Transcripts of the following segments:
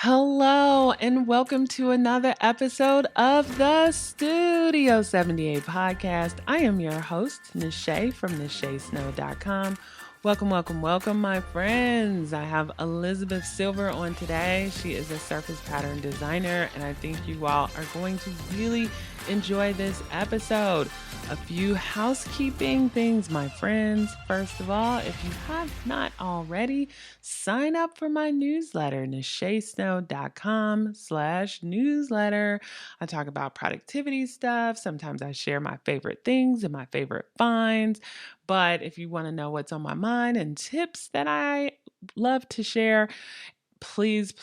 Hello, and welcome to another episode of the Studio 78 podcast. I am your host, Nache from NacheSnow.com. Welcome, my friends. I have Elizabeth Silver on today. She is a surface pattern designer, and I think you all are going to really enjoy this episode. A few housekeeping things, my friends. First of all, if you have not already, sign up for my newsletter, nachesnow.com/newsletter. I talk about productivity stuff. Sometimes I share my favorite things and my favorite finds. But if you want to know what's on my mind and tips that I love to share, please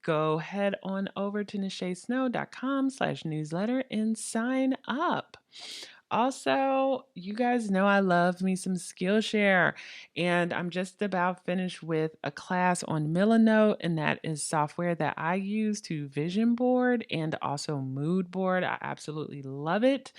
go head on over to nachesnow.com/newsletter and sign up. Also, you guys know I love me some Skillshare, and I'm just about finished with a class on Milanote, and that is software that I use to vision board and also mood board. I absolutely love it.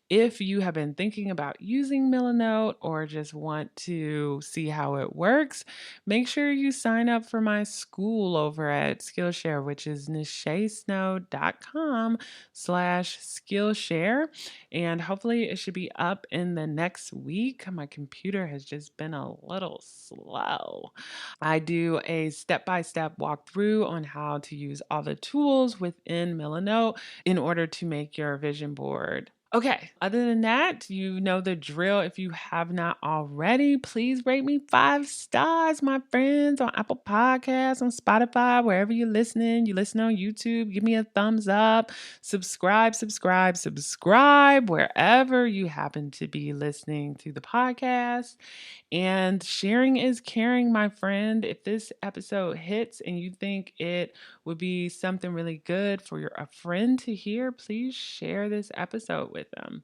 If you have been thinking about using Milanote or just want to see how it works, make sure you sign up for my school over at Skillshare, which is nachesnow.com/Skillshare. And hopefully it should be up in the next week. My computer has just been a little slow. I do a step-by-step walkthrough on how to use all the tools within Milanote in order to make your vision board. Okay, other than that, you know the drill. If you have not already, please rate me 5 stars, my friends, on Apple Podcasts, on Spotify, wherever you're listening. You listen on YouTube, give me a thumbs up, subscribe, wherever you happen to be listening to the podcast. And sharing is caring, my friend. If this episode hits and you think it would be something really good for a friend to hear, please share this episode with them.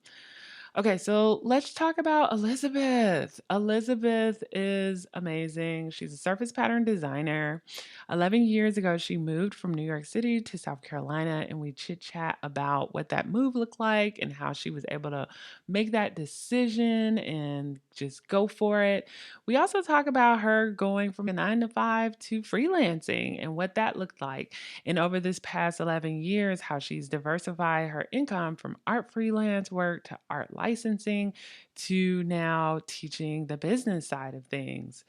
Okay, so let's talk about Elizabeth. Elizabeth is amazing. She's a surface pattern designer. 11 years ago, she moved from New York City to South Carolina, and we chit chat about what that move looked like and how she was able to make that decision and just go for it. We also talk about her going from a 9 to 5 to freelancing and what that looked like. And over this past 11 years, how she's diversified her income from art freelance work to art licensing to now teaching the business side of things.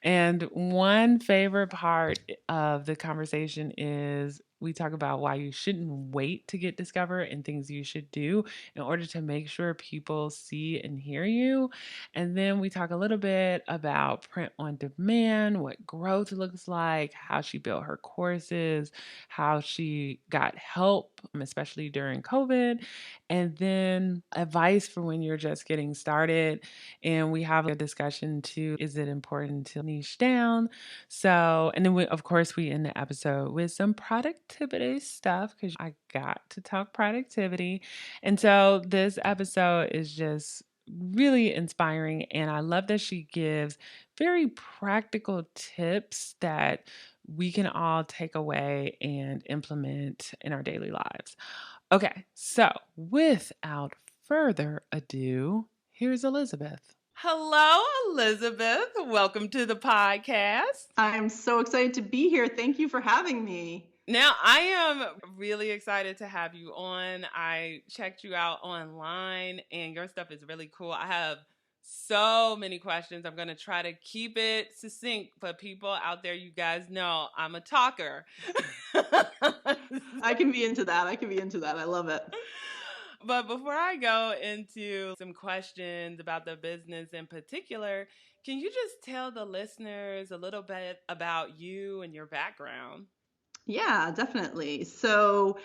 And one favorite part of the conversation is we talk about why you shouldn't wait to get discovered and things you should do in order to make sure people see and hear you. And then we talk a little bit about print on demand, what growth looks like, how she built her courses, how she got help, especially during COVID, and then advice for when you're just getting started. And we have a discussion too, is it important to niche down? So, and then of course, we end the episode with some productivity stuff because I got to talk productivity. And so this episode is just really inspiring. And I love that she gives very practical tips that we can all take away and implement in our daily lives. Okay, so without further ado, here's Elizabeth. Hello, Elizabeth. Welcome to the podcast. I'm so excited to be here. Thank you for having me. Now, I am really excited to have you on. I checked you out online and your stuff is really cool. I have so many questions. I'm going to try to keep it succinct, but people out there, you guys know I'm a talker. I can be into that. I love it. But before I go into some questions about the business in particular, can you just tell the listeners a little bit about you and your background? Yeah, definitely. So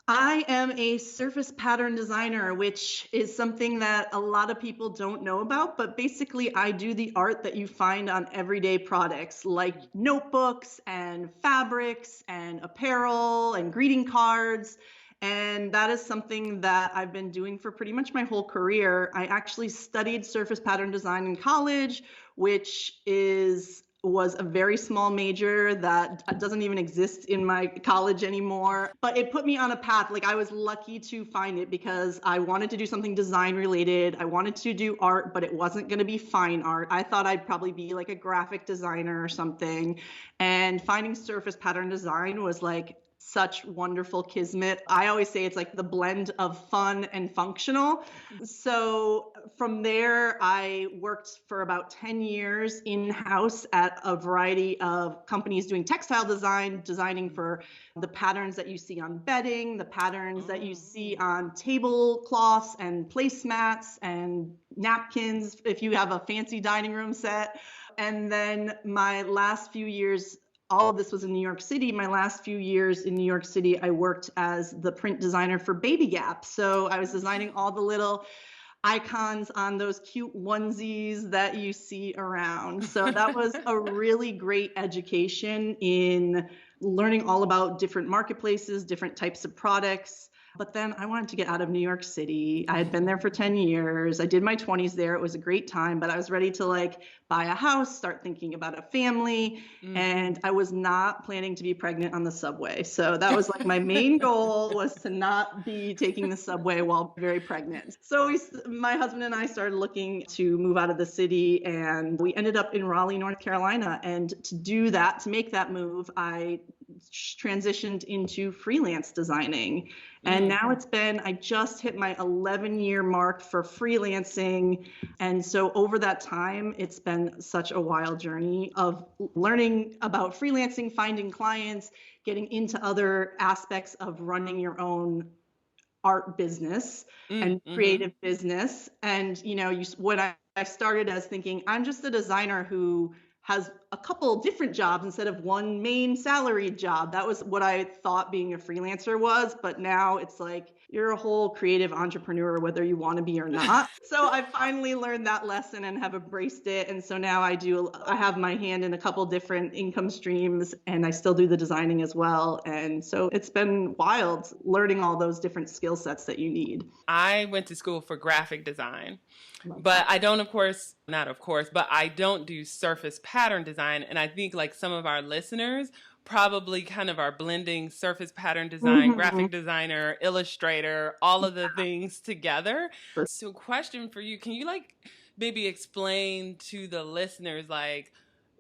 I am a surface pattern designer, which is something that a lot of people don't know about, but basically I do the art that you find on everyday products like notebooks and fabrics and apparel and greeting cards. And that is something that I've been doing for pretty much my whole career. I actually studied surface pattern design in college, which is was a very small major that doesn't even exist in my college anymore. But it put me on a path. Like, I was lucky to find it because I wanted to do something design related. I wanted to do art, but it wasn't going to be fine art. I thought I'd probably be like a graphic designer or something. And finding surface pattern design was like such wonderful kismet. I always say it's like the blend of fun and functional. So from there, I worked for about 10 years in-house at a variety of companies doing textile design, designing for the patterns that you see on bedding, the patterns that you see on tablecloths and placemats and napkins if you have a fancy dining room set. And then my last few years, all of this was in New York City. My last few years in New York City, I worked as the print designer for Baby Gap. So I was designing all the little icons on those cute onesies that you see around. So that was a really great education in learning all about different marketplaces, different types of products. But then I wanted to get out of New York City. I had been there for 10 years. I did my 20s there. It was a great time, but I was ready to like buy a house, start thinking about a family, and I was not planning to be pregnant on the subway. So that was like my main goal, was to not be taking the subway while very pregnant. So my husband and I started looking to move out of the city, and we ended up in Raleigh, North Carolina. And to do that, to make that move, I transitioned into freelance designing. And now I just hit my 11-year mark for freelancing. And so over that time, it's been such a wild journey of learning about freelancing, finding clients, getting into other aspects of running your own art business and creative business. And, when I started as thinking, I'm just a designer who has a couple different jobs instead of one main salaried job. That was what I thought being a freelancer was. But now it's like, you're a whole creative entrepreneur, whether you want to be or not. So I finally learned that lesson and have embraced it. And so now I have my hand in a couple different income streams, and I still do the designing as well. And so it's been wild learning all those different skill sets that you need. I went to school for graphic design, but I don't, but I don't do surface pattern design. And I think like some of our listeners probably kind of are blending surface pattern design, graphic designer, illustrator, all of the things together. So question for you, can you like maybe explain to the listeners like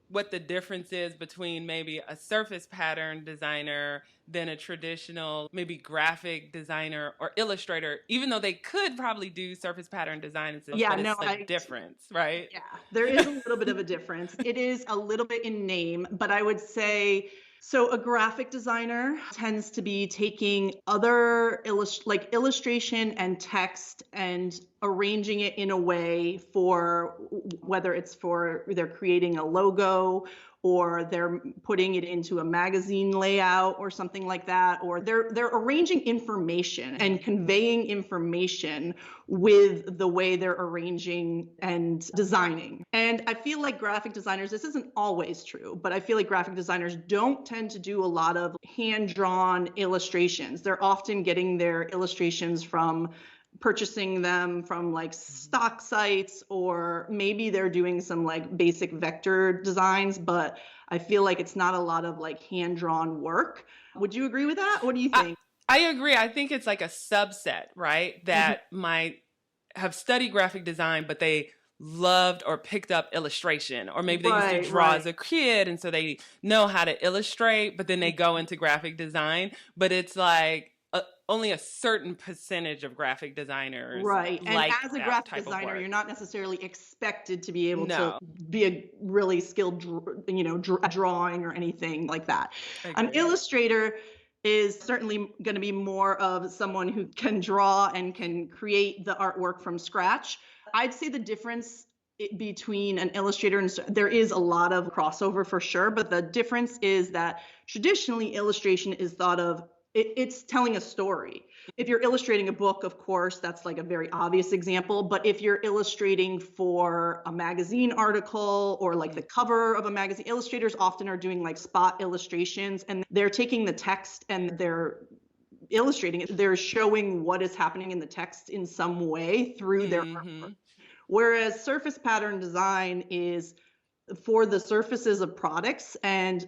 what the difference is between maybe a surface pattern designer than a traditional maybe graphic designer or illustrator, even though they could probably do surface pattern design, but it's a difference, right? Yeah, there is a little bit of a difference. It is a little bit in name, but I would say, so a graphic designer tends to be taking other illustration and text and arranging it in a way for whether it's for they're creating a logo or they're putting it into a magazine layout or something like that, or they're arranging information and conveying information with the way they're arranging and designing. And I feel like graphic designers, this isn't always true, but I feel like graphic designers don't tend to do a lot of hand-drawn illustrations. They're often getting their illustrations from purchasing them from like stock sites, or maybe they're doing some like basic vector designs, but I feel like it's not a lot of like hand-drawn work. Would you agree with that? What do you think? I agree. I think it's like a subset, right? That might have studied graphic design, but they loved or picked up illustration, or maybe they used to draw as a kid, and so they know how to illustrate, but then they go into graphic design. But it's like only a certain percentage of graphic designers. Right. And as a graphic designer, you're not necessarily expected to be able to be a really skilled, drawing or anything like that. An illustrator is certainly going to be more of someone who can draw and can create the artwork from scratch. I'd say the difference between an illustrator and there is a lot of crossover for sure, but the difference is that traditionally illustration is thought of, it's telling a story. If you're illustrating a book, of course, that's like a very obvious example. But if you're illustrating for a magazine article or like the cover of a magazine, illustrators often are doing like spot illustrations, and they're taking the text and they're illustrating it. They're showing what is happening in the text in some way through their artwork. Whereas surface pattern design is for the surfaces of products, and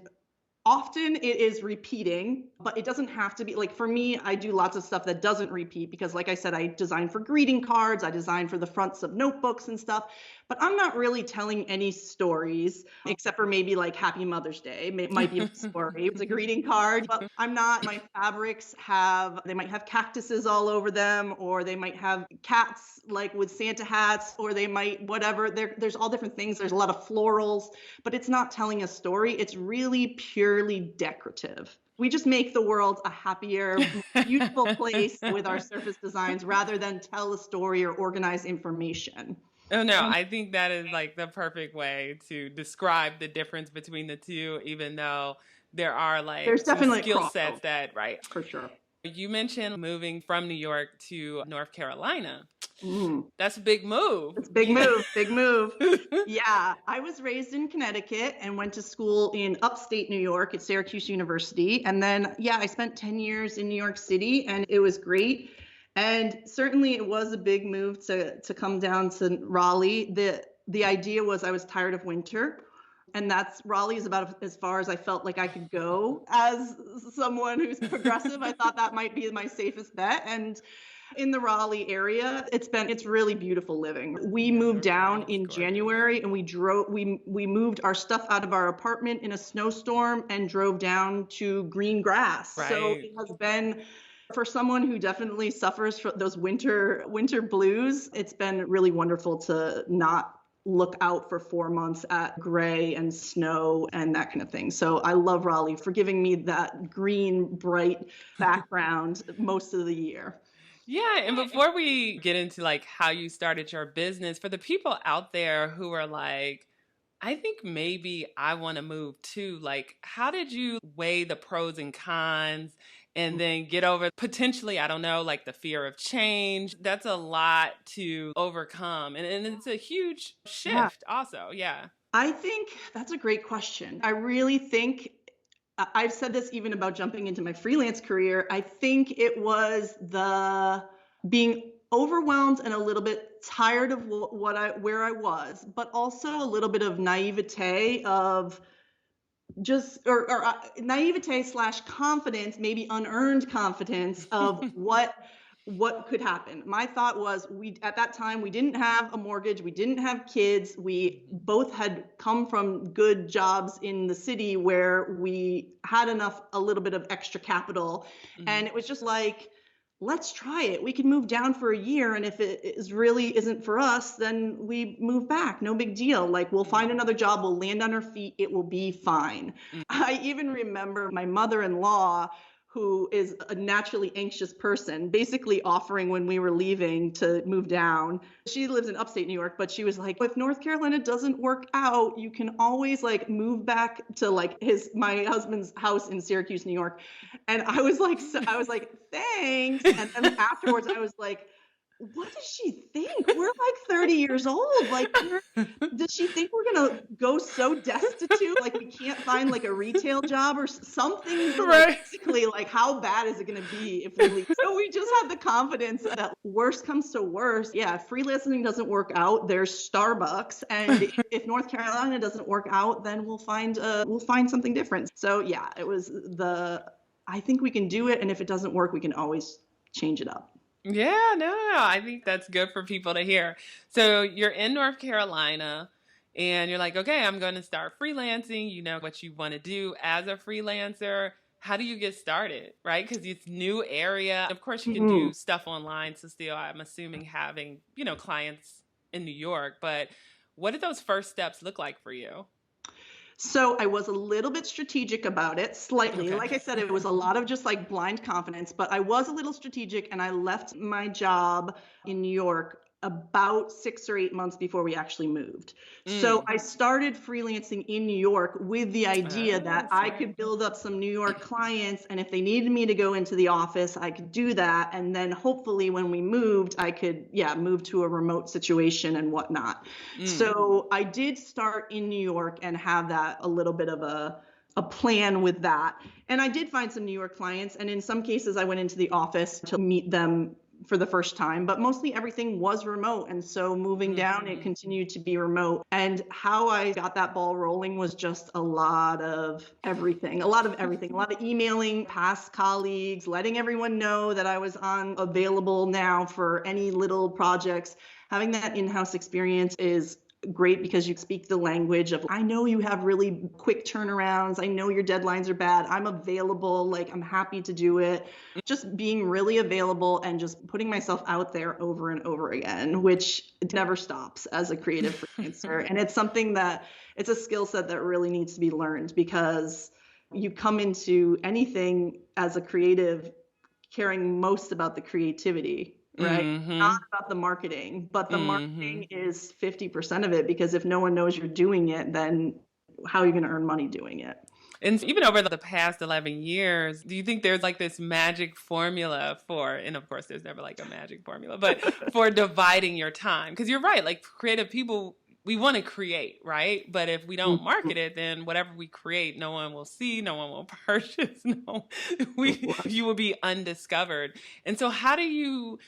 often it is repeating, but it doesn't have to be. Like for me, I do lots of stuff that doesn't repeat because, like I said, I design for greeting cards, I design for the fronts of notebooks and stuff, but I'm not really telling any stories except for maybe like Happy Mother's Day. It might be a story. It's a greeting card, but I'm not. My fabrics they might have cactuses all over them, or they might have cats like with Santa hats, or they might whatever. There's all different things. There's a lot of florals, but it's not telling a story. It's really purely decorative. We just make the world a happier, beautiful place with our surface designs rather than tell a story or organize information. Oh no, I think that is like the perfect way to describe the difference between the two, even though there are There's like some definitely a skill sets crossover that, right? for sure. You mentioned moving from New York to North Carolina. Mm. That's a big move. It's a big move, big move. Yeah, I was raised in Connecticut and went to school in upstate New York at Syracuse University. And then, yeah, I spent 10 years in New York City and it was great. And certainly it was a big move to come down to Raleigh. The idea was I was tired of winter. And Raleigh is about as far as I felt like I could go as someone who's progressive. I thought that might be my safest bet. And in the Raleigh area, it's really beautiful living. We moved down in January and we moved our stuff out of our apartment in a snowstorm and drove down to green grass. Right. So it has been, for someone who definitely suffers from those winter blues, it's been really wonderful to not look out for 4 months at gray and snow and that kind of thing. So I love Raleigh for giving me that green, bright background most of the year. Yeah, and before we get into like how you started your business, for the people out there who are like, I think maybe I want to move too, like how did you weigh the pros and cons and then get over potentially, I don't know, like the fear of change? That's a lot to overcome. And it's a huge shift also. Yeah. I think that's a great question. I really think I've said this even about jumping into my freelance career. I think it was the being overwhelmed and a little bit tired of where I was, but also a little bit of naivete of just or naivete / confidence, maybe unearned confidence of what could happen. My thought was at that time we didn't have a mortgage, we didn't have kids, we both had come from good jobs in the city where we had a little bit of extra capital. And it was just like, let's try it. We can move down for a year, and if it really isn't for us, then we move back. No big deal. Like we'll find another job, we'll land on our feet, it will be fine. I even remember my mother-in-law, who is a naturally anxious person, basically offering when we were leaving to move down. She lives in upstate New York, but she was like, if North Carolina doesn't work out, you can always like move back to like my husband's house in Syracuse, New York. And I was like, thanks. And then afterwards I was like, what does she think? We're like 30 years old. Like, does she think we're going to go so destitute? Like we can't find like a retail job or something? Like, basically, like how bad is it going to be if we leave? So we just had the confidence that worst comes to worst. Yeah, if freelancing doesn't work out, there's Starbucks. And if North Carolina doesn't work out, then we'll find something different. So yeah, it was I think we can do it. And if it doesn't work, we can always change it up. Yeah, no, I think that's good for people to hear. So you're in North Carolina and you're like, okay, I'm going to start freelancing. You know what you want to do as a freelancer. How do you get started, right? Because it's new area. Of course, you can do stuff online. So still, I'm assuming having, clients in New York. But what did those first steps look like for you? So I was a little bit strategic about it, slightly. Okay. Like I said, it was a lot of just like blind confidence, but I was a little strategic and I left my job in New York about 6 or 8 months before we actually moved. So I started freelancing in New York with the idea that I could build up some New York clients, and if they needed me to go into the office, I could do that. And then hopefully when we moved, I could, move to a remote situation and whatnot. So I did start in New York and have that a little bit of a plan with that. And I did find some New York clients. And in some cases, I went into the office to meet them for the first time, but mostly everything was remote. And so moving down, it Mhm. continued to be remote. And how I got that ball rolling was just a lot of everything, a lot of everything, a lot of emailing past colleagues, letting everyone know that I was on available now for any little projects. Having that in-house experience is great because you speak the language of, I know you have really quick turnarounds. I know your deadlines are bad. I'm available. Like, I'm happy to do it. Just being really available and just putting myself out there over and over again, which never stops as a creative freelancer. And it's something that it's a skill set that really needs to be learned, because you come into anything as a creative caring most about the creativity, right? Not Mhm. about the marketing, but the marketing Mhm. is 50% of it, because if no one knows you're doing it, then how are you going to earn money doing it? And even over the past 11 years, do you think there's like this magic formula for, and of course, there's never like a magic formula, but for dividing your time? Because you're right, like creative people, we want to create, right? But if we don't market it, then whatever we create, no one will see, no one will purchase, no, you will be undiscovered. And so, how do you,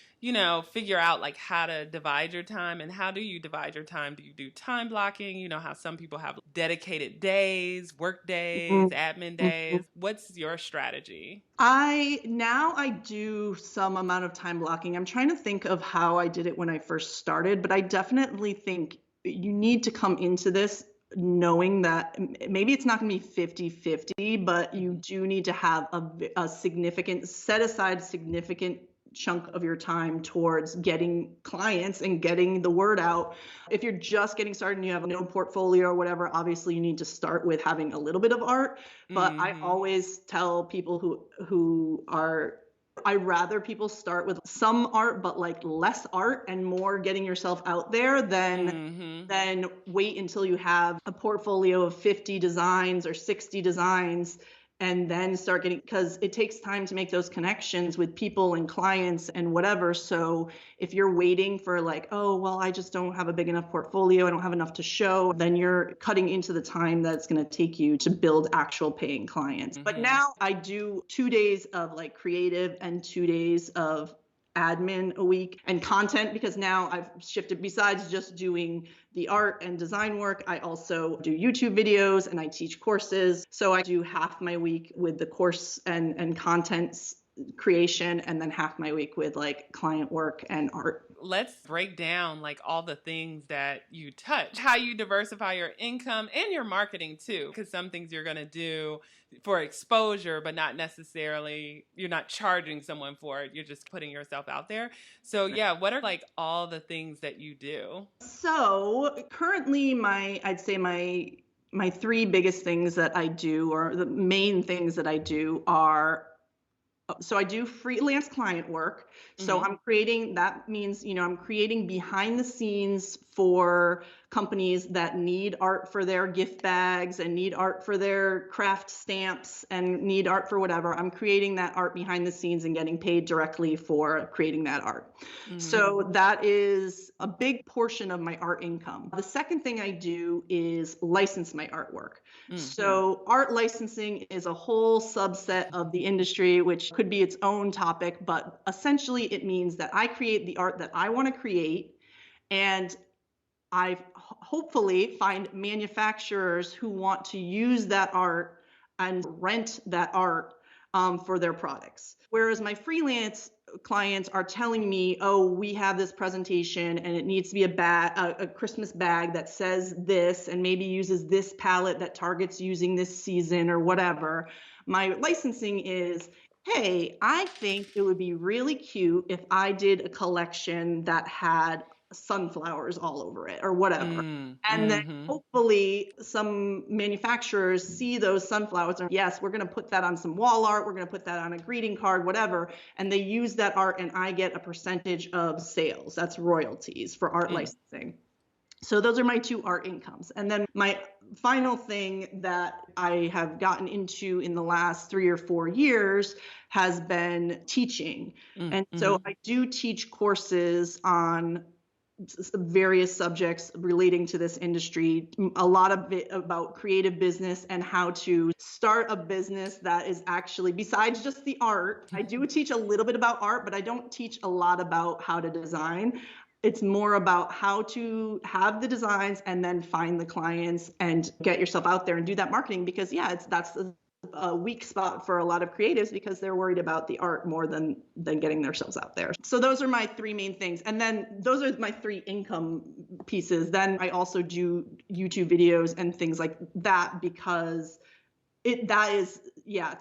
figure out like how to divide your time, and how do you divide your time? Do you do time blocking? You know how some people have dedicated days, work days, admin days. What's your strategy? I do some amount of time blocking. I'm trying to think of how I did it when I first started, but I definitely think you need to come into this knowing that maybe it's not going to be 50-50, but you Mhm. do need to have a significant set aside significant chunk of your time towards getting clients and getting the word out. If you're just getting started and you have no portfolio or whatever, obviously you need to start with having a little bit of art. But I Mhm. always tell people who are, I rather people start with some art, but like less art and more getting yourself out there Mhm. than wait until you have a portfolio of 50 designs or 60 designs and then start getting, because it takes time to make those connections with people and clients and whatever. So if you're waiting for like, oh, well, I just don't have a big enough portfolio, I don't have enough to show, then you're cutting into the time that's going to take you to build actual paying clients. But Mhm. now I do 2 days of like creative and 2 days of admin a week and content, because now I've shifted, besides just doing the art and design work, I also do YouTube videos and I teach courses. So I do half my week with the course and content creation, and then half my week with like client work and art. Let's break down like all the things that you touch, how you diversify your income and your marketing too, because some things you're going to do for exposure, but not necessarily, you're not charging someone for it, you're just putting yourself out there. So yeah, what are like all the things that you do? So currently I'd say my three biggest things that I do, or the main things that I do, are, so I do freelance client work. So Hmm. I'm creating, that means, I'm creating behind the scenes for companies that need art for their gift bags and need art for their craft stamps and need art for whatever. I'm creating that art behind the scenes and getting paid directly for creating that art. Hmm. So that is a big portion of my art income. The second thing I do is license my artwork. Mm. So art licensing is a whole subset of the industry, which could be its own topic, but essentially it means that I create the art that I want to create, and I hopefully find manufacturers who want to use that art and rent that art for their products. Whereas my freelance clients are telling me, oh, we have this presentation and it needs to be a bag, a Christmas bag that says this and maybe uses this palette that targets using this season or whatever. My licensing is, hey, I think it would be really cute if I did a collection that had sunflowers all over it or whatever. Mm. And then Hmm. hopefully some manufacturers see those sunflowers and, yes, we're going to put that on some wall art, we're going to put that on a greeting card, whatever, and they use that art and I get a percentage of sales. That's royalties for art Mm. licensing. So those are my two art incomes. And then my final thing that I have gotten into in the last 3 or 4 years has been teaching. Mm. And so Hmm. I do teach courses on various subjects relating to this industry, a lot of it about creative business and how to start a business that is actually, besides just the art. I do teach a little bit about art, but I don't teach a lot about how to design. It's more about how to have the designs and then find the clients and get yourself out there and do that marketing, because that's a weak spot for a lot of creatives because they're worried about the art more than getting themselves out there. So those are my three main things. And then those are my three income pieces. Then I also do YouTube videos and things like that, because that is,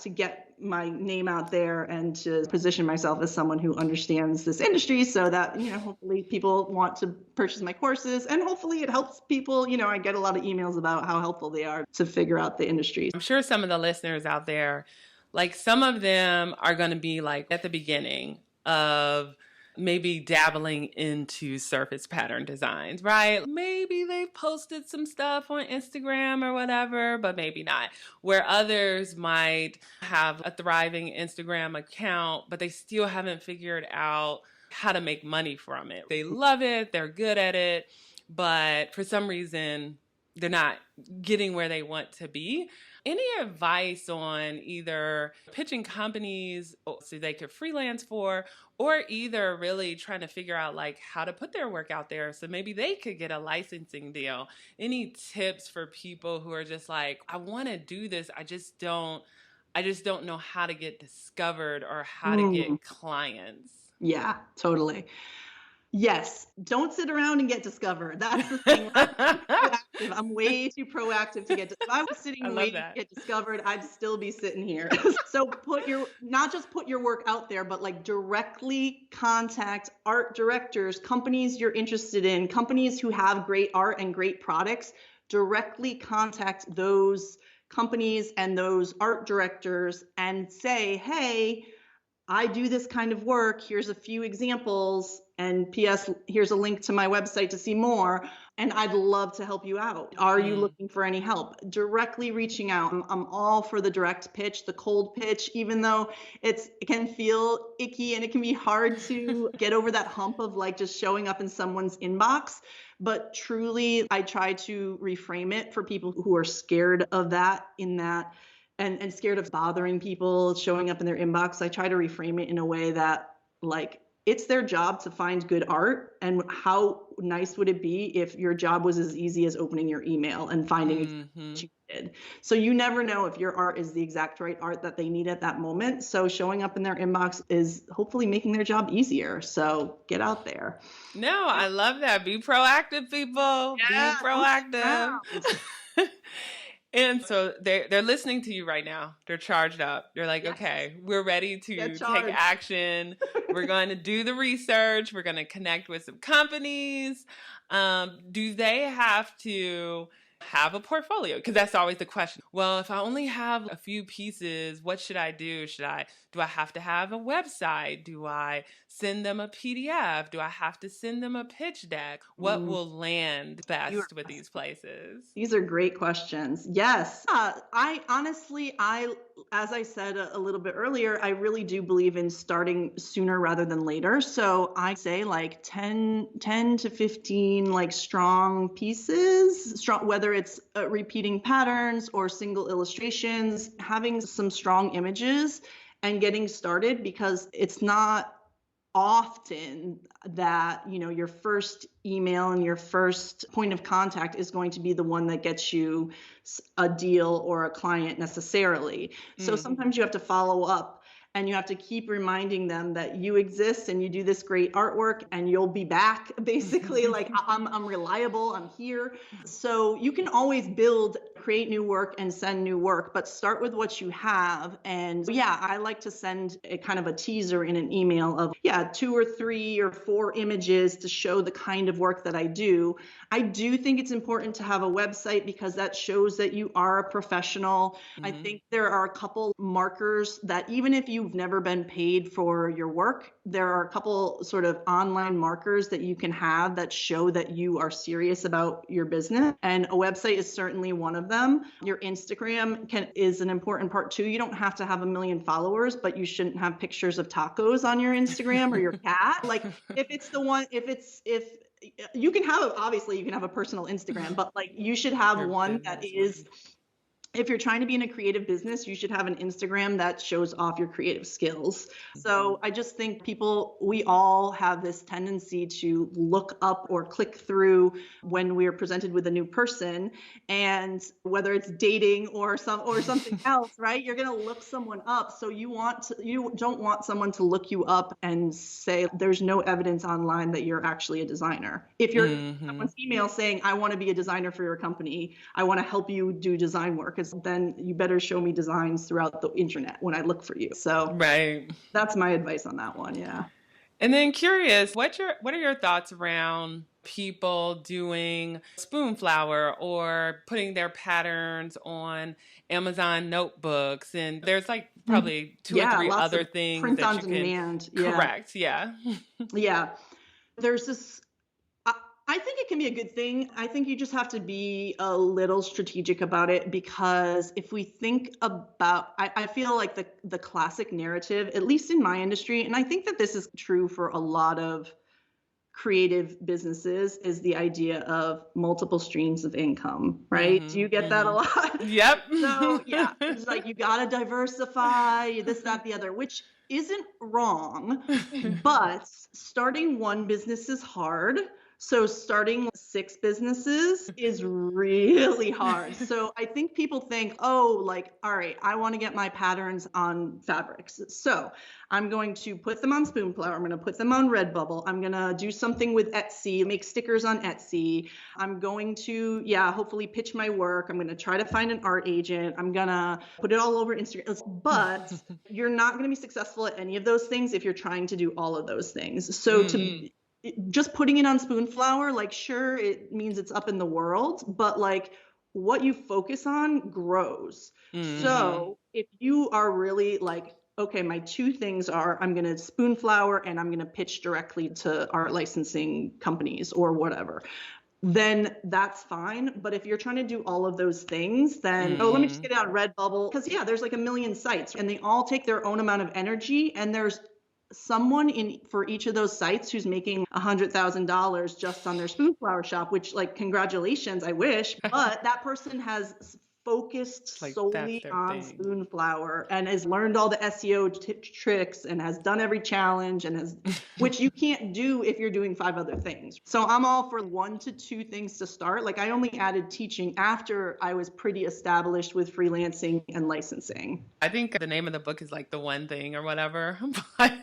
to get my name out there and to position myself as someone who understands this industry, so that, hopefully people want to purchase my courses, and hopefully it helps people. I get a lot of emails about how helpful they are to figure out the industry. I'm sure some of the listeners out there, like some of them are going to be like at the beginning of maybe dabbling into surface pattern designs, right? Maybe they've posted some stuff on Instagram or whatever, but maybe not. Where others might have a thriving Instagram account, but they still haven't figured out how to make money from it. They love it, they're good at it, but for some reason, they're not getting where they want to be. Any advice on either pitching companies so they could freelance for, or either really trying to figure out like how to put their work out there so maybe they could get a licensing deal? Any tips for people who are just like, I want to do this, I just don't know how to get discovered or how to get clients? Yeah, totally. Yes. Don't sit around and get discovered. That's the thing. I'm way too proactive to get if I was sitting waiting to get discovered, I'd still be sitting here. So not just put your work out there, but like directly contact art directors, companies you're interested in, companies who have great art and great products. Directly contact those companies and those art directors and say, hey, I do this kind of work. Here's a few examples. And P.S., here's a link to my website to see more. And I'd love to help you out. Are you looking for any help? Directly reaching out. I'm all for the direct pitch, the cold pitch, even though it can feel icky and it can be hard to get over that hump of like just showing up in someone's inbox. But truly, I try to reframe it for people who are scared of that, and scared of bothering people, showing up in their inbox. I try to reframe it in a way that like it's their job to find good art. And how nice would it be if your job was as easy as opening your email and finding what you did? So you never know if your art is the exact right art that they need at that moment. So showing up in their inbox is hopefully making their job easier. So get out there. No, I love that. Be proactive, people. Yeah, be proactive. And so they're listening to you right now. They're charged up. They're like, okay, we're ready to take action. We're going to do the research. We're going to connect with some companies. Do they have to have a portfolio? Because that's always the question. Well, if I only have a few pieces, what should I do? Do I have to have a website? Do I send them a PDF? Do I have to send them a pitch deck? What will land best with these places? These are great questions. Yes. I honestly, as I said a little bit earlier, I really do believe in starting sooner rather than later. So I say like 10 to 15 like strong pieces, whether it's repeating patterns or single illustrations, having some strong images and getting started, because it's not often that, your first email and your first point of contact is going to be the one that gets you a deal or a client necessarily. So sometimes you have to follow up and you have to keep reminding them that you exist and you do this great artwork and you'll be back, basically. Like I'm reliable, I'm here. So you can always create new work and send new work, but start with what you have. And I like to send a kind of a teaser in an email of 2 or 3 or 4 images to show the kind of work that I do. I do think it's important to have a website because that shows that you are a professional. I think there are a couple markers that even if you've never been paid for your work, there are a couple sort of online markers that you can have that show that you are serious about your business. And a website is certainly one of them. Your Instagram is an important part too. You don't have to have 1 million followers, but you shouldn't have pictures of tacos on your Instagram or your cat. Like if you can have obviously you can have a personal Instagram, but like you should have Your one that business is, one. if you're trying to be in a creative business, you should have an Instagram that shows off your creative skills. So I just think we all have this tendency to look up or click through when we're presented with a new person. And whether it's dating or something else, right? You're going to look someone up. So you don't want someone to look you up and say, there's no evidence online that you're actually a designer. If you're Hmm. someone's email saying, I want to be a designer for your company, I want to help you do design work, then you better show me designs throughout the internet when I look for you. So Right. that's my advice on that one. Yeah. And then curious, what are your thoughts around people doing spoon flower or putting their patterns on Amazon notebooks? And there's like Mhm. probably two or Yeah. three Lots other of things print that on you can demand. Yeah. correct. Yeah. Yeah. There's this, I, I think it can be a good thing. I think you just have to be a little strategic about it, because if we think about, I feel like the classic narrative, at least in my industry, and I think that this is true for a lot of creative businesses, is the idea of multiple streams of income, right? Do you Hmm. get that a Hmm. lot? Yep. So yeah, it's like you got to diversify this, that, the other, which isn't wrong, but starting one business is hard. So starting 6 businesses is really hard. So I think people think, oh, like, all right, I want to get my patterns on fabrics. So I'm going to put them on Spoonflower. I'm going to put them on Redbubble. I'm going to do something with Etsy, make stickers on Etsy. I'm going to, yeah, hopefully pitch my work. I'm going to try to find an art agent. I'm going to put it all over Instagram. But you're not going to be successful at any of those things if you're trying to do all of those things. So Hmm. just putting it on Spoonflower, like, sure, it means it's up in the world, but like what you focus on grows. Hmm. So if you are really like, okay, my 2 things are, I'm going to Spoonflower and I'm going to pitch directly to art licensing companies or whatever, then that's fine. But if you're trying to do all of those things, then, oh, let me just Hmm. get it on Redbubble. Because, yeah, there's like a million sites and they all take their own amount of energy. And there's someone in for each of those sites who's making $100,000 just on their Spoonflower shop, which, like, congratulations, I wish. But that person has focused Like that's solely their on thing. Spoonflower and has learned all the SEO tricks and has done every challenge and has, which you can't do if you're doing 5 other things. So I'm all for 1 to 2 things to start. Like, I only added teaching after I was pretty established with freelancing and licensing. I think the name of the book is like the one thing or whatever. But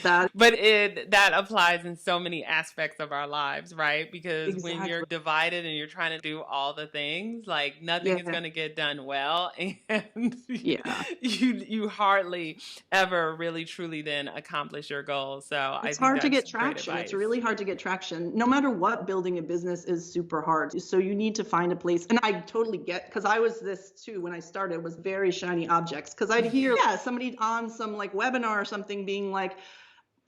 That but it that applies in so many aspects of our lives, right? Because when you're exactly. divided and you're trying to do all the things, like nothing is Yeah. going to get done well, and Yeah. you hardly ever really truly then accomplish your goals. So I It's think hard to that's get great traction. It's advice. really hard to get traction. No matter what, building a business is super hard. So you need to find a place. And I totally get, because I was this too when I started, was very shiny objects. Because I'd hear, yeah, somebody on some like webinar or something being like,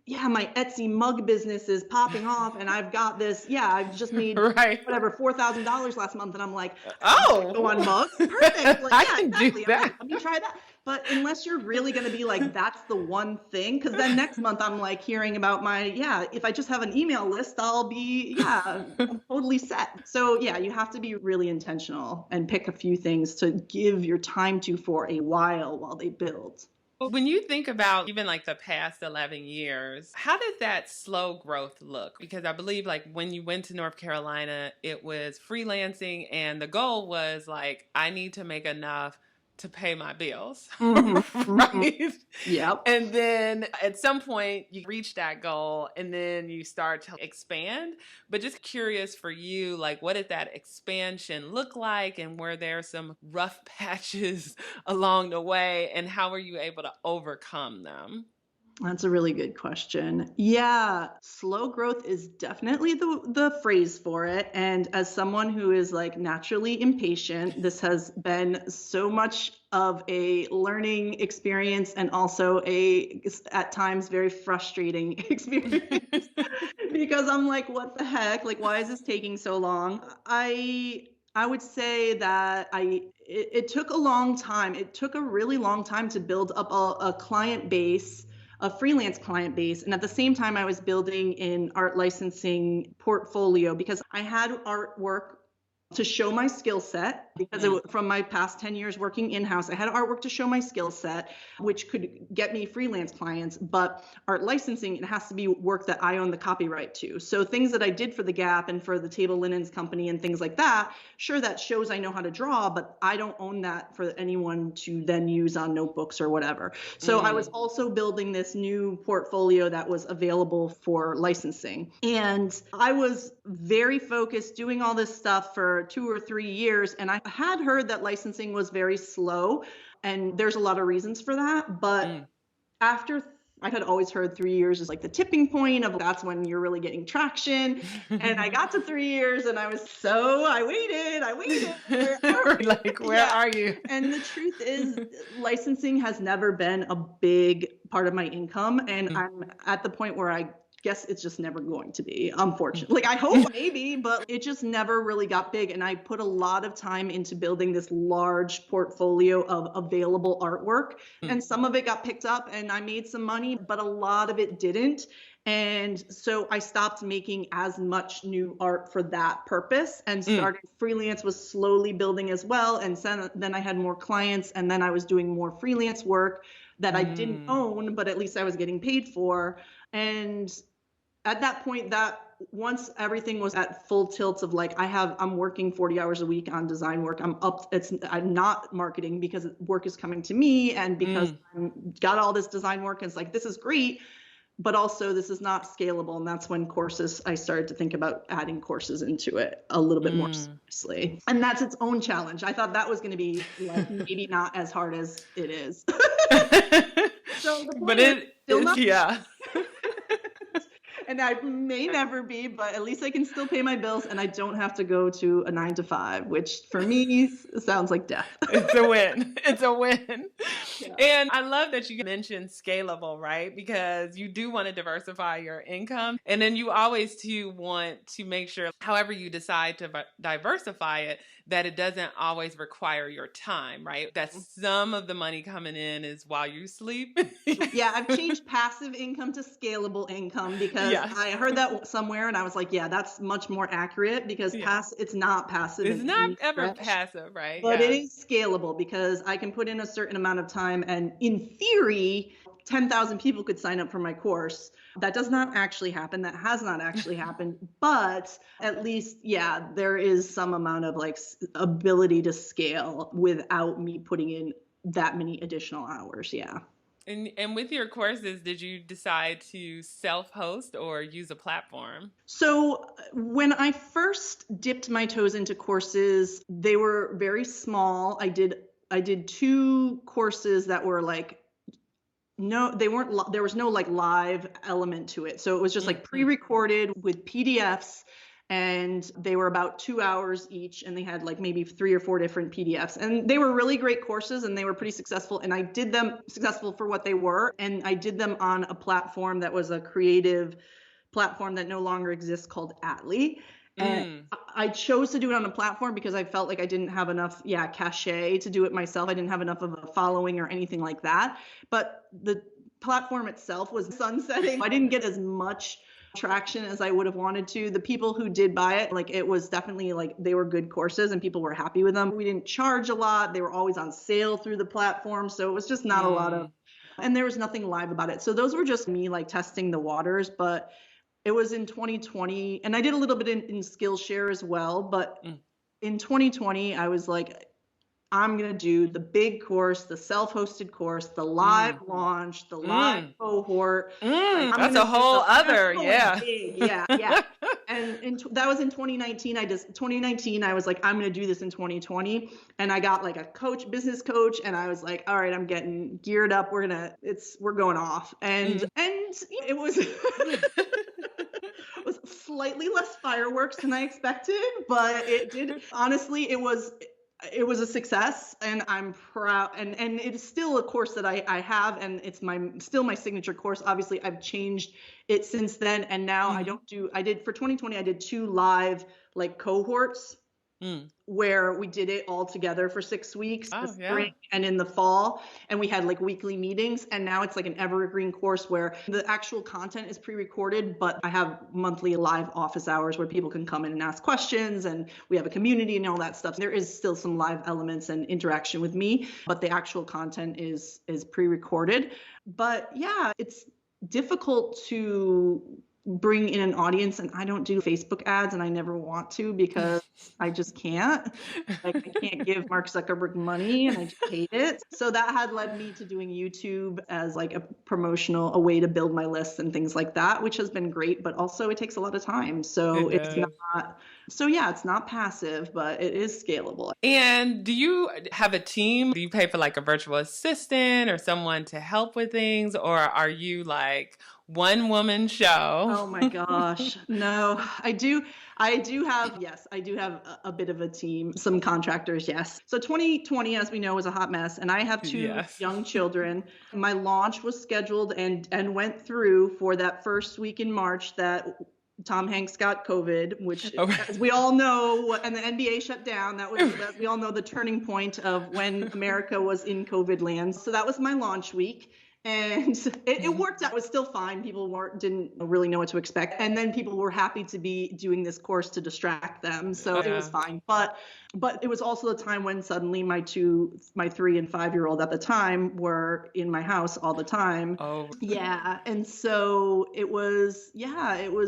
yeah, my Etsy mug business is popping off and I've got this. Yeah, I've just made Right. whatever, $4,000 last month. And I'm like, go Oh, on mugs. Perfect. Like, I yeah, can do exactly. I'm like, that. let me try that. But unless you're really going to be like, that's the one thing, because then next month I'm like hearing about yeah, if I just have an email list, I'll be, yeah, I'm totally set. So yeah, you have to be really intentional and pick a few things to give your time to for a while they build. When you think about even like the past 11 years, how did that slow growth look? Because I believe like when you went to North Carolina, it was freelancing and the goal was like, I need to make enough to pay my bills, Hmm. Hmm. right? Yep. And then at some point you reach that goal and then you start to expand. But just curious for you, like what did that expansion look like? And were there some rough patches along the way? And how were you able to overcome them? That's a really good question. Yeah, slow growth is definitely the phrase for it. And as someone who is like naturally impatient, this has been so much of a learning experience and also a at times very frustrating experience because I'm like, what the heck? Like, why is this taking so long? I would say that it took a long time. It took a really long time to build up a client base a freelance client base. And at the same time, I was building an art licensing portfolio because I had artwork to show my skill set because from my past 10 years working in-house, I had artwork to show my skill set, which could get me freelance clients. But art licensing, it has to be work that I own the copyright to. So things that I did for the Gap and for the Table Linens Company and things like that, sure, that shows I know how to draw, but I don't own that for anyone to then use on notebooks or whatever. So I was also building this new portfolio that was available for licensing. And I was very focused doing all this stuff for 2 or 3 years. And I had heard that licensing was very slow. And there's a lot of reasons for that. But after I had always heard 3 years is like the tipping point of that's when you're really getting traction. And I got to 3 years and I waited. Where are you? And the truth is licensing has never been a big part of my income. And I'm at the point where I guess it's just never going to be, unfortunately. Like I hope maybe, but it just never really got big. And I put a lot of time into building this large portfolio of available artwork. And some of it got picked up and I made some money, but a lot of it didn't. And so I stopped making as much new art for that purpose and started freelance was slowly building as well. And then I had more clients and then I was doing more freelance work that I didn't own, but at least I was getting paid for. And at that point, that once everything was at full tilt of like, I'm working 40 hours a week on design work. I'm not marketing because work is coming to me and because I've got all this design work. And it's like, this is great, but also this is not scalable. And that's when I started to think about adding courses into it a little bit more seriously. And that's its own challenge. I thought that was going to be like maybe not as hard as it is. So the point is still not. Yeah. And I may never be, but at least I can still pay my bills and I don't have to go to a 9 to 5, which for me sounds like death. It's a win. It's a win. Yeah. And I love that you mentioned scalable, right? Because you do want to diversify your income. And then you always too want to make sure, however you decide to diversify it, that it doesn't always require your time, right? That some of the money coming in is while you sleep. Yeah, I've changed passive income to scalable income because I heard that somewhere and I was like, yeah, that's much more accurate because it's not passive. It's not ever passive, right? But it is scalable because I can put in a certain amount of time and in theory, 10,000 people could sign up for my course. That does not actually happen. That has not actually happened. But at least, there is some amount of like ability to scale without me putting in that many additional hours. Yeah. And with your courses, did you decide to self-host or use a platform? So when I first dipped my toes into courses, they were very small. I did 2 courses that were like, no, they weren't, there was no like live element to it. So it was just like pre-recorded with PDFs and they were about 2 hours each and they had like maybe 3 or 4 different PDFs and they were really great courses and they were pretty successful and I did them successful for what they were and I did them on a platform that was a creative platform that no longer exists called Atlee. And I chose to do it on a platform because I felt like I didn't have enough, cachet to do it myself. I didn't have enough of a following or anything like that. But the platform itself was sunsetting. I didn't get as much traction as I would have wanted to. The people who did buy it, like it was definitely like they were good courses and people were happy with them. We didn't charge a lot. They were always on sale through the platform. So it was just not a lot of, and there was nothing live about it. So those were just me like testing the waters, but it was in 2020 and I did a little bit in Skillshare as well. But in 2020, I was like, I'm going to do the big course, the self-hosted course, the live launch, the live cohort. That's a whole other, big. Yeah. And that was in 2019. 2019, I was like, I'm going to do this in 2020. And I got like a business coach. And I was like, all right, I'm getting geared up. We're going off. And it was, it was slightly less fireworks than I expected, but it did, honestly, it was a success and I'm proud and it is still a course that I have and it's still my signature course. Obviously I've changed it since then and now I did for 2020 I did 2 live like cohorts Mm. where we did it all together for 6 weeks, the Oh, spring yeah. and in the fall. And we had like weekly meetings. And now it's like an evergreen course where the actual content is pre-recorded, but I have monthly live office hours where people can come in and ask questions. And we have a community and all that stuff. There is still some live elements and interaction with me, but the actual content is pre-recorded. But yeah, it's difficult to bring in an audience, and I don't do Facebook ads, and I never want to because I just can't. Like, I can't give Mark Zuckerberg money, and I just hate it. So that had led me to doing YouTube as like a way to build my lists and things like that, which has been great, but also it takes a lot of time. So It it's does. not, so yeah, it's not passive, but it is scalable. And do you have a team? Do you pay for like a virtual assistant or someone to help with things? Or are you like one woman show? Oh my gosh. No, I do have, yes, I do have a bit of a team, some contractors, yes. So 2020, as we know, was a hot mess, and I have two Yes. young children. My launch was scheduled and went through for that first week in March that Tom Hanks got COVID, which, Oh, as we all know, and the NBA shut down. That was, as we all know, the turning point of when America was in COVID land. So that was my launch week. And it worked out. It was still fine. People didn't really know what to expect. And then people were happy to be doing this course to distract them. So it was yeah. fine. But it was also the time when suddenly my 3 and 5-year-old at the time were in my house all the time. Oh, Yeah. And so it was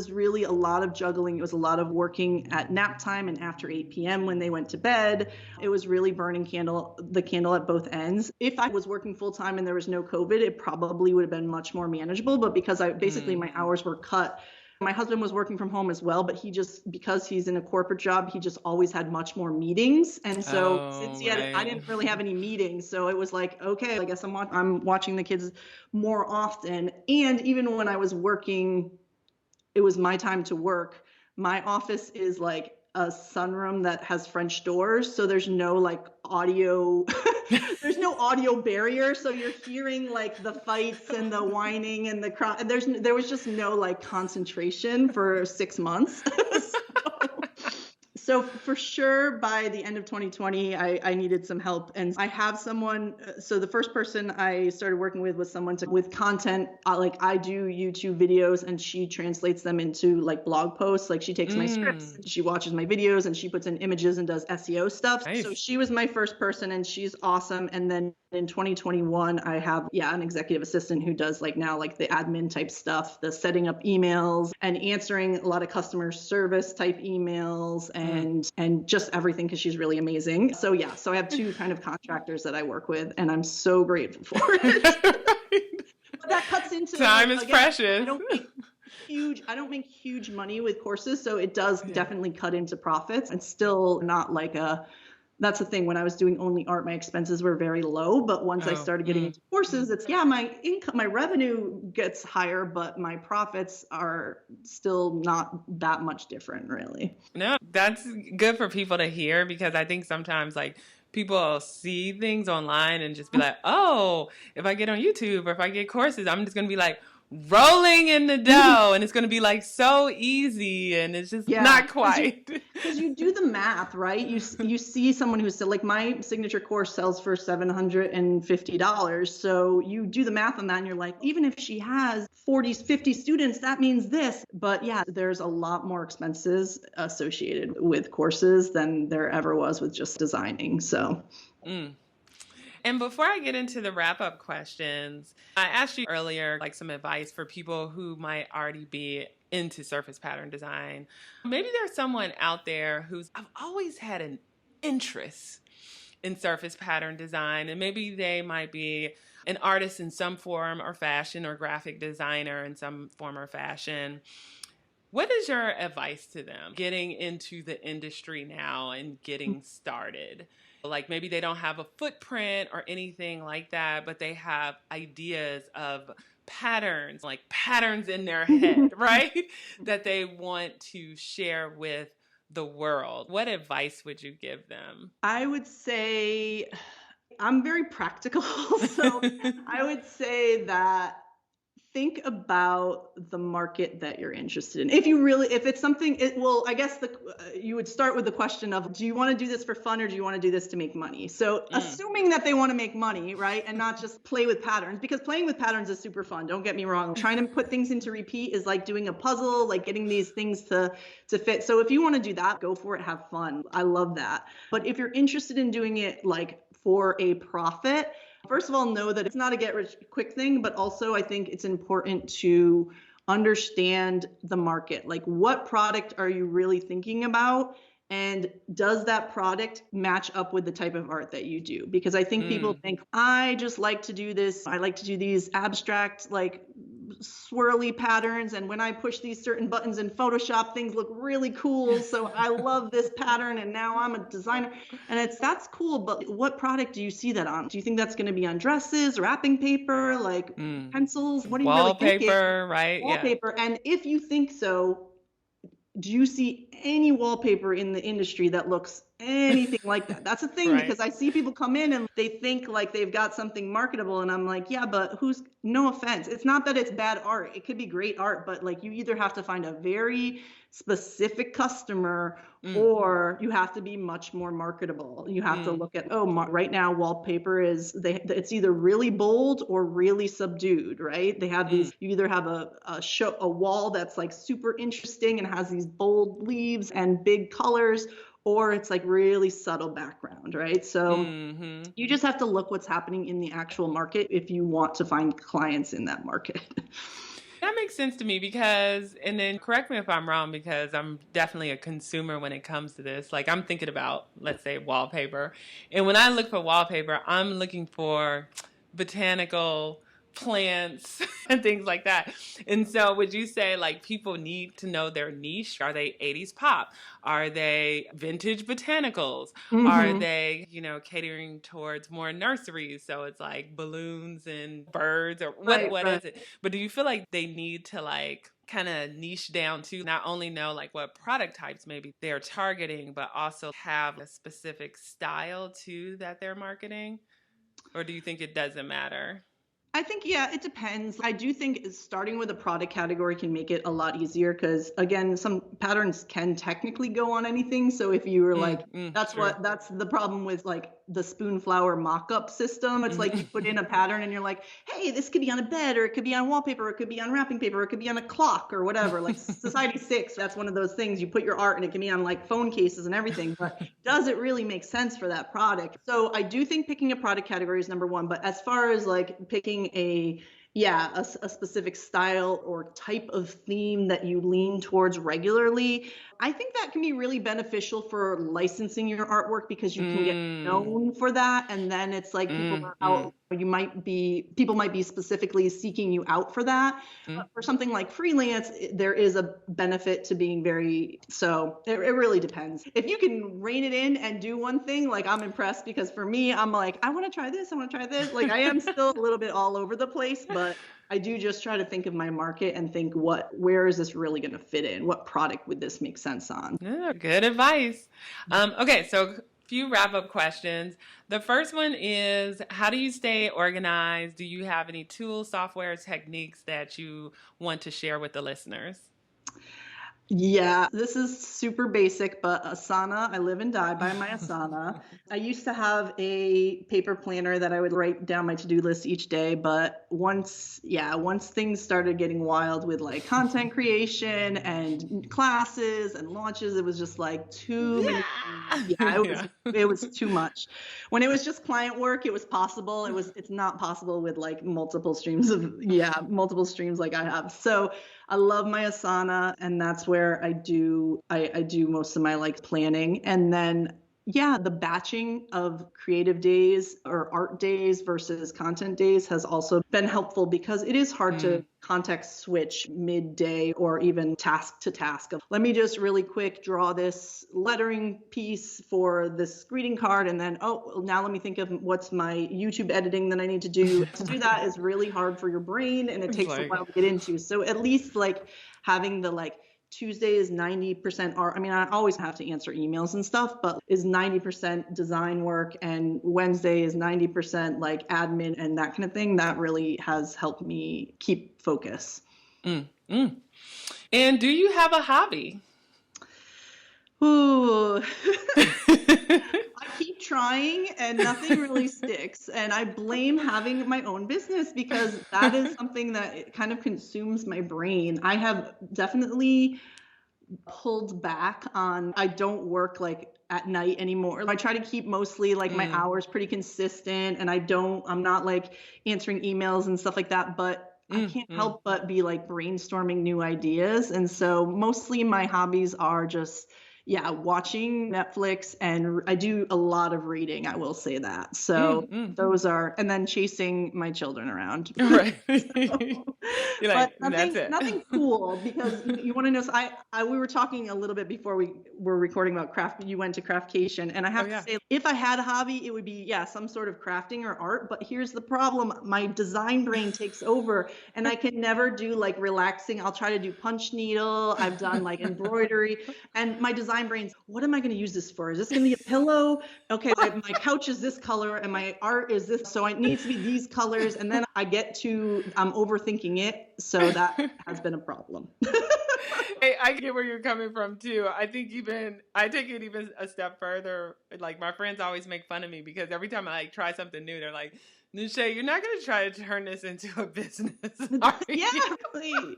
really a lot of juggling. It was a lot of working at nap time and after 8 p.m. when they went to bed. It was really burning the candle at both ends. If I was working full time and there was no COVID, it probably would have been much more manageable. But because my hours were cut, my husband was working from home as well, but because he's in a corporate job, he just always had much more meetings. And so since oh, I right. didn't really have any meetings, so it was like, okay, I guess I'm watching the kids more often. And even when I was working, it was my time to work. My office is like a sunroom that has French doors, so there's no like audio there's no audio barrier, so you're hearing like the fights and the whining and the cry. There was just no like concentration for 6 months. So for sure, by the end of 2020, I needed some help, and I have someone. So the first person I started working with was someone with content. Like, I do YouTube videos, and she translates them into like blog posts. Like, she takes my scripts, Mm, she watches my videos, and she puts in images and does SEO stuff. So nice. she was my first person, and she's awesome. And then in 2021, I have an executive assistant who does like now like the admin type stuff, the setting up emails and answering a lot of customer service type emails Mm. and just everything, because she's really amazing. So so I have two kind of contractors that I work with, and I'm so grateful for it. But that cuts into, like, Time is again, precious. I don't make huge money with courses, so it does definitely cut into profits. It's still not like that's the thing. When I was doing only art, my expenses were very low. But once I Oh, started getting into courses, it's my income, my revenue gets higher, but my profits are still not that much different, really. no, that's good for people to hear because I think sometimes like people see things online and just be like, oh, if I get on YouTube or if I get courses, I'm just going to be like rolling in the dough and it's going to be like so easy and it's just Yeah, not quite. because you do the math, right? You see someone who's like, my signature course sells for $750. So you do the math on that and you're like, even if she has 40, 50 students, that means this. But yeah, there's a lot more expenses associated with courses than there ever was with just designing. So Mm. And before I get into the wrap up questions, I asked you earlier, like some advice for people who might already be into surface pattern design. Maybe there's someone out there I've always had an interest in surface pattern design, and maybe they might be an artist in some form or fashion or graphic designer in some form or fashion. What is your advice to them getting into the industry now and getting started? Like maybe they don't have a footprint or anything like that, but they have ideas of patterns, like patterns in their head, right? That they want to share with the world. What advice would you give them? I would say, I'm very practical. So I would say that think about the market that you're interested in. If it's something, I guess you would start with the question of, do you want to do this for fun or do you want to do this to make money? So assuming that they want to make money, right? And not just play with patterns, because playing with patterns is super fun. Don't get me wrong. Trying to put things into repeat is like doing a puzzle, like getting these things to fit. So if you want to do that, go for it, have fun. I love that. But if you're interested in doing it like for a profit, first of all, know that it's not a get rich quick thing, but also I think it's important to understand the market. Like, what product are you really thinking about? And does that product match up with the type of art that you do? Because I think people think, I just like to do this. I like to do these abstract, like swirly patterns. And when I push these certain buttons in Photoshop, things look really cool. So I love this pattern. And now I'm a designer. And that's cool. But what product do you see that on? Do you think that's going to be on dresses, wrapping paper, like pencils? What are you really thinking? Wallpaper, right? Wallpaper. Yeah. And if you think so, do you see any wallpaper in the industry that looks anything like that? That's a thing, right? Because I see people come in and they think like they've got something marketable, and I'm like, yeah, but no offense. It's not that it's bad art. It could be great art, but like you either have to find a very specific customer or you have to be much more marketable. You have to look at, right now wallpaper it's either really bold or really subdued, right? They have these, you either have a wall that's like super interesting and has these bold leaves and big colors, or it's like really subtle background, right? So you just have to look what's happening in the actual market if you want to find clients in that market. That makes sense to me because, and then correct me if I'm wrong, because I'm definitely a consumer when it comes to this. Like, I'm thinking about, let's say, wallpaper. And when I look for wallpaper, I'm looking for botanical plants and things like that. And so would you say like people need to know their niche? Are they 80s pop? Are they vintage botanicals? Are they, catering towards more nurseries? So it's like balloons and birds, or what is it? But do you feel like they need to like kind of niche down to not only know like what product types maybe they're targeting, but also have a specific style too that they're marketing? Or do you think it doesn't matter? I think, yeah, it depends. I do think starting with a product category can make it a lot easier because, again, some patterns can technically go on anything. So if you were that's the problem with like the spoonflower mock-up system. It's like you put in a pattern and you're like, hey, this could be on a bed, or it could be on wallpaper, or it could be on wrapping paper, or it could be on a clock or whatever. Like Society 6, that's one of those things. You put your art and it can be on like phone cases and everything. But does it really make sense for that product? So I do think picking a product category is number one. But as far as like picking a specific style or type of theme that you lean towards regularly, I think that can be really beneficial for licensing your artwork because you can get known for that. And then it's like people are out, people might be specifically seeking you out for that. But for something like freelance, there is a benefit to being so it really depends. If you can rein it in and do one thing, like I'm impressed, because for me, I'm like, I want to try this. Like I am still a little bit all over the place, but I do just try to think of my market and think where is this really going to fit in? What product would this make sense on? Yeah, good advice. Okay, so a few wrap-up questions. The first one is, how do you stay organized? Do you have any tools, software, techniques that you want to share with the listeners? Yeah, this is super basic, but Asana, I live and die by my Asana. I used to have a paper planner that I would write down my to-do list each day, but once things started getting wild with like content creation and classes and launches, it was just like too many. It was too much. When it was just client work, it was possible. It's not possible with like multiple streams like I have. So I love my Asana, and that's where I do most of my like planning. And then the batching of creative days or art days versus content days has also been helpful because it is hard to context switch midday or even task to task. Let me just really quick draw this lettering piece for this greeting card, and then now let me think of what's my YouTube editing that I need to do. To do that is really hard for your brain, and it takes a while to get into. So at least like having the like Tuesday is 90% art. I mean, I always have to answer emails and stuff, but is 90% design work, and Wednesday is 90% like admin and that kind of thing. That really has helped me keep focus. Mm, mm. And do you have a hobby? Ooh. I keep trying and nothing really sticks. And I blame having my own business because that is something that kind of consumes my brain. I have definitely pulled back on, I don't work like at night anymore. I try to keep mostly like my hours pretty consistent, and I'm not like answering emails and stuff like that, but I can't help but be like brainstorming new ideas. And so mostly my hobbies are just, yeah, watching Netflix, and I do a lot of reading, I will say that. So those are, and then chasing my children around. Right. So, You're but like, that's it. nothing cool, because you want to know. So we were talking a little bit before we were recording about craft. You went to Craftcation, and I have to say, if I had a hobby, it would be, yeah, some sort of crafting or art. But here's the problem: my design brain takes over, and I can never do like relaxing. I'll try to do punch needle. I've done like embroidery, and my design brain's, what am I going to use this for? Is this going to be a pillow? Okay, my couch is this color, and my art is this, so it needs to be these colors. And then I'm overthinking it. So that has been a problem. I get where you're coming from too. I take it even a step further. Like my friends always make fun of me because every time I like try something new, they're like, Nache, you're not going to try to turn this into a business, are you? Yeah, really.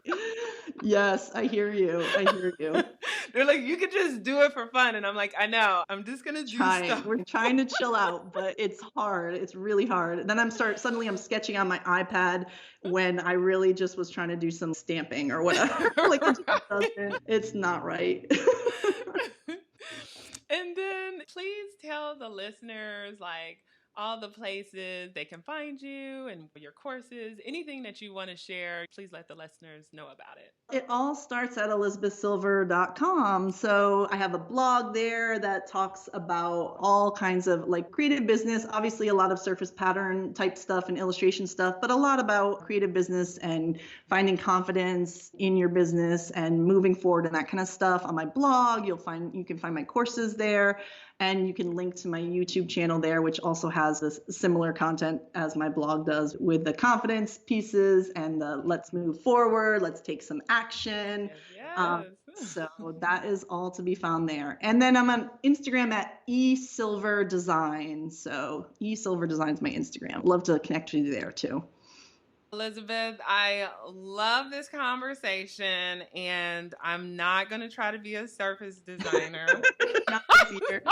Yes, I hear you. They're like, you could just do it for fun. And I'm like, I know. I'm just going to do stuff. We're trying to chill out, but it's hard. It's really hard. Then suddenly I'm sketching on my iPad when I really just was trying to do some stamping or whatever. Like it's not right. And then please tell the listeners like all the places they can find you and your courses, anything that you want to share. Please let the listeners know about it. It all starts at elizabethsilver.com. So I have a blog there that talks about all kinds of like creative business, obviously a lot of surface pattern type stuff and illustration stuff, but a lot about creative business and finding confidence in your business and moving forward and that kind of stuff. On my blog, you can find my courses there. And you can link to my YouTube channel there, which also has this similar content as my blog does, with the confidence pieces and the let's move forward, let's take some action. Yes. So that is all to be found there. And then I'm on Instagram at esilverdesign. So esilverdesign is my Instagram. Love to connect with you there too. Elizabeth, I love this conversation, and I'm not going to try to be a surface designer. Not this year.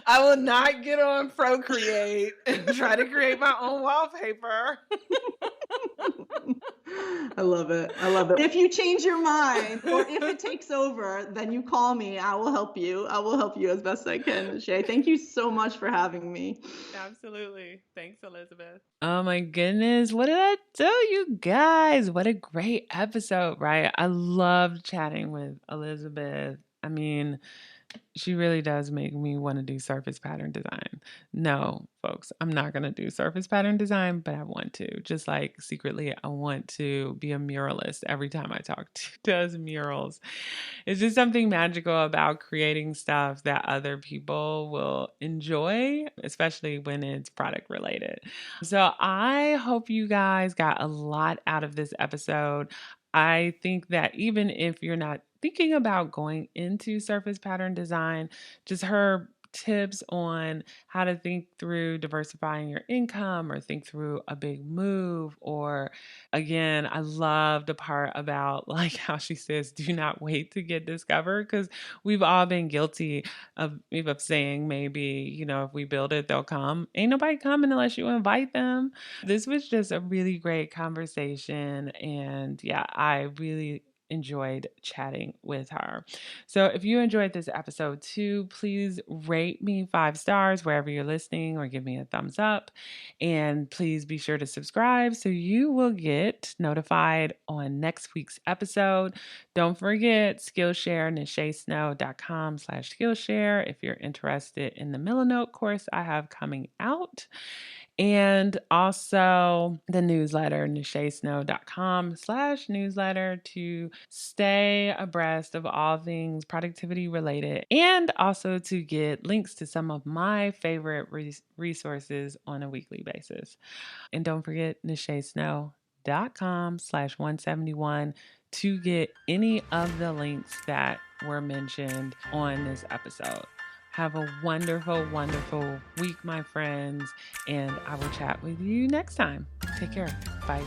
I will not get on Procreate and try to create my own wallpaper. I love it. If you change your mind or if it takes over, then you call me. I will help you. As best I can. Shay, thank you so much for having me. Absolutely. Thanks, Elizabeth. Oh my goodness. What did I tell you guys? What a great episode, right? I loved chatting with Elizabeth. I mean, she really does make me want to do surface pattern design. No, folks, I'm not going to do surface pattern design, but I want to. Just like secretly, I want to be a muralist every time I talk to does murals. It's just something magical about creating stuff that other people will enjoy, especially when it's product related. So I hope you guys got a lot out of this episode. I think that even if you're not thinking about going into surface pattern design, just her tips on how to think through diversifying your income or think through a big move. Or again, I love the part about like how she says, do not wait to get discovered, because we've all been guilty of saying maybe, if we build it, they'll come. Ain't nobody coming unless you invite them. This was just a really great conversation. And yeah, I really enjoyed chatting with her. So if you enjoyed this episode too, please rate me 5 stars wherever you're listening or give me a thumbs up. And please be sure to subscribe so you will get notified on next week's episode. Don't forget Skillshare, nachesnow.com/Skillshare if you're interested in the Millinote course I have coming out. And also the newsletter, nachesnow.com/newsletter, to stay abreast of all things productivity related, and also to get links to some of my favorite resources on a weekly basis. And don't forget nachesnow.com/171 to get any of the links that were mentioned on this episode. Have a wonderful, wonderful week, my friends, and I will chat with you next time. Take care. Bye.